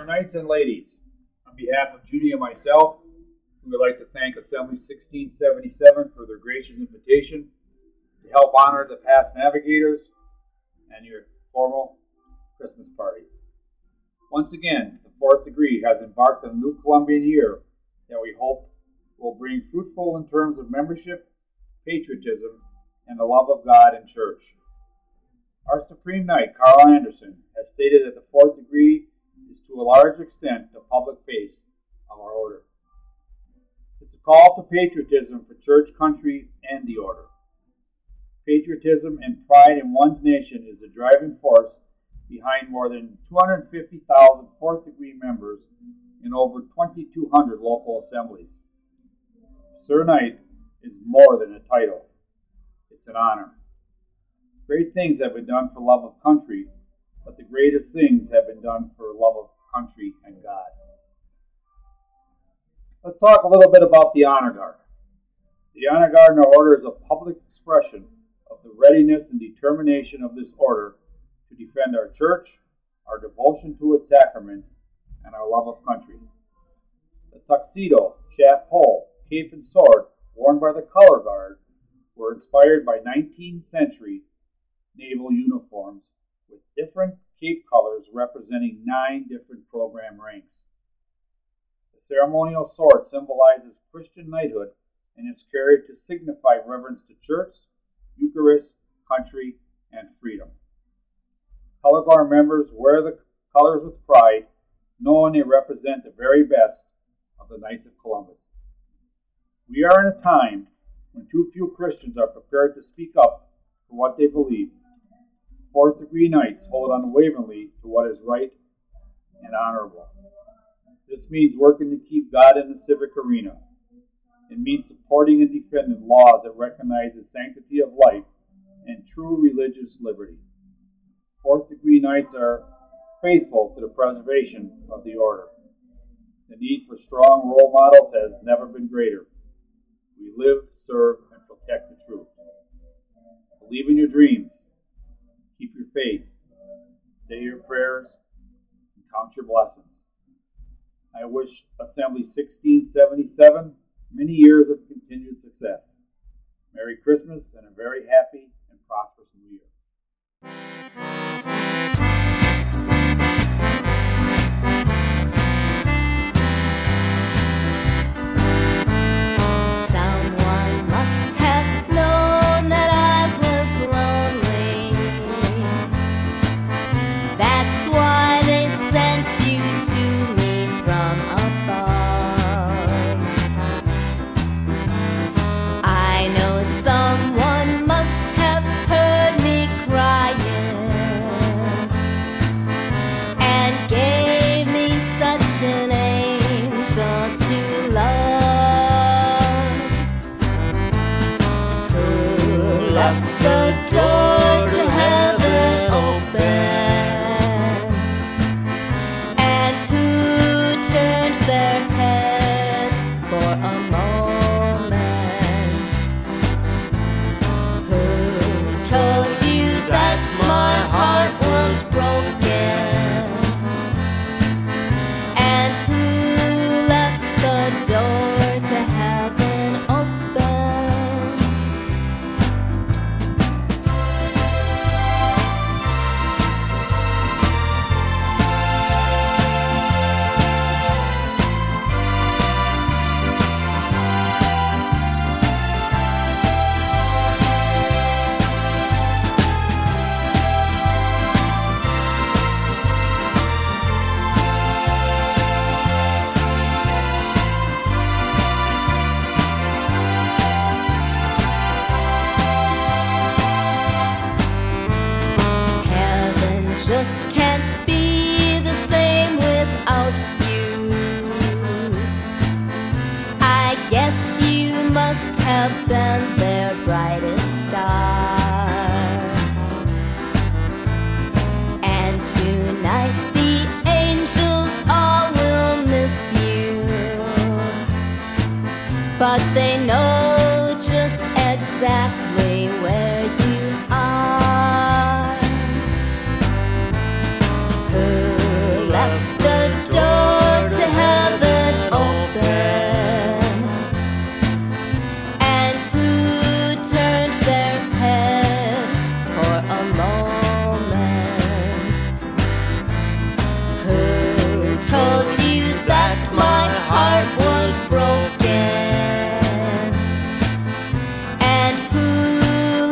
Knights and ladies, on behalf of Judy and myself, we would like to thank Assembly 1677 for their gracious invitation to help honor the past navigators and your formal Christmas party. Once again, the Fourth Degree has embarked on a new Columbian year that we hope will bring fruitful in terms of membership, patriotism, and the love of God and church. Our Supreme Knight, Carl Anderson, has stated that the Fourth Degree is to a large extent the public face of our order. It's a call to patriotism for church, country, and the order. Patriotism and pride in one's nation is the driving force behind more than 250,000 Fourth Degree members in over 2,200 local assemblies. Sir Knight is more than a title. It's an honor. Great things have been done for love of country, but the greatest things have been done for love of country and God. Let's talk a little bit about the Honor Guard. The Honor Guard in our order is a public expression of the readiness and determination of this order to defend our church, our devotion to its sacraments, and our love of country. The tuxedo, shaft pole, cape, and sword worn by the Color Guard were inspired by 19th century naval uniforms with different cape colors representing 9 different program ranks. The ceremonial sword symbolizes Christian knighthood and is carried to signify reverence to church, Eucharist, country, and freedom. Color Guard members wear the colors with pride, knowing they represent the very best of the Knights of Columbus. We are in a time when too few Christians are prepared to speak up for what they believe. Fourth Degree Knights hold unwaveringly to what is right and honorable. This means working to keep God in the civic arena. It means supporting and defending laws that recognize the sanctity of life and true religious liberty. fourth-degree Knights are faithful to the preservation of the order. The need for strong role models has never been greater. We live, serve, and protect the truth. Believe in your dreams. Keep your faith. Say your prayers. And count your blessings. I wish Assembly 1677 many years of continued success. Merry Christmas and a very happy and prosperous New Year. Someone must have known that I was lonely. That's why they sent you to me from above. I know someone must have heard me crying and gave me such an angel to love, who left the door to heaven open, and who turned their head for a moment, who told you that my heart was broken, and who left the door to heaven open. Heaven just can't be the same without you. I guess you must have been their brightest star. And tonight the angels all will miss you, but they know just exactly where you are. Who left the door to heaven open, and who turned their head for a moment, who told you that my heart was broken, and who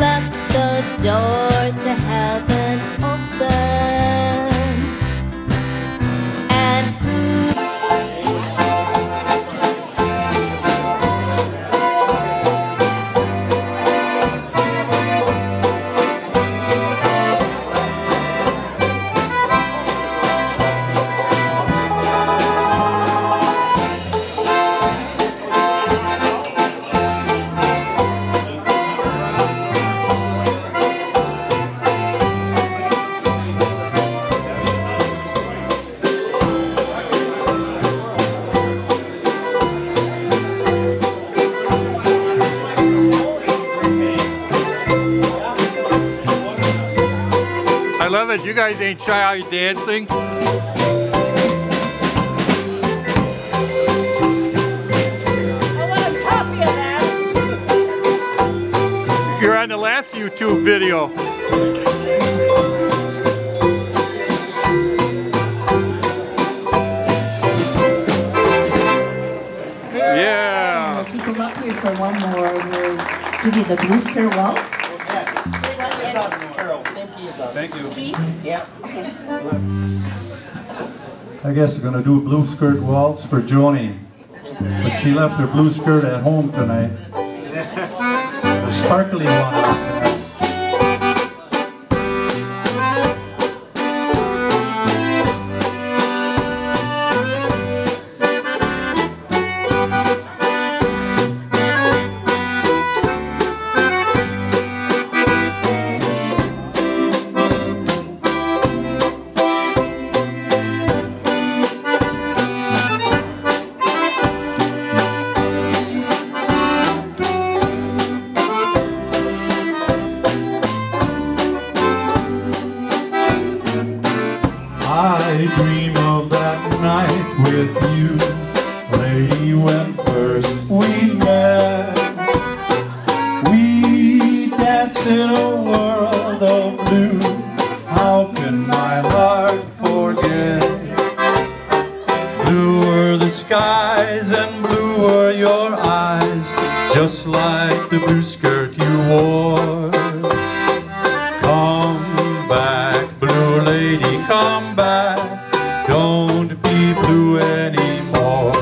left the door to heaven open, and who I love it. You guys ain't shy out dancing. I want a copy of that. You're on the last YouTube video. Yeah. We'll keep them up here for one more. We'll give you the Blue Skirt Waltz. It's us, Carol. Same key as us. Thank you. Key? Yeah. I guess we're going to do a blue skirt waltz for Joni. But she left her blue skirt at home tonight. The sparkly one. dream of that night with you, lady, when first we met. We danced in a world of blue. How can my heart forget? Blue were the skies and blue were your eyes, just like the blue skirt you wore. Come back, blue lady, come back. Don't be blue anymore.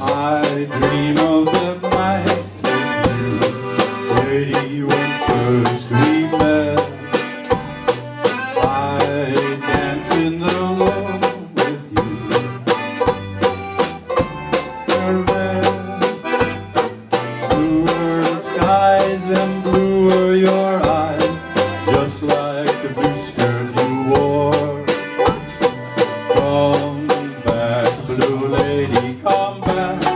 I dream of that night with you, lady, when first we met. I dance in the room with you. You're red, blue were the skies and blue were your eyes, just like the blue skirt you wore. Come back, blue lady, come back.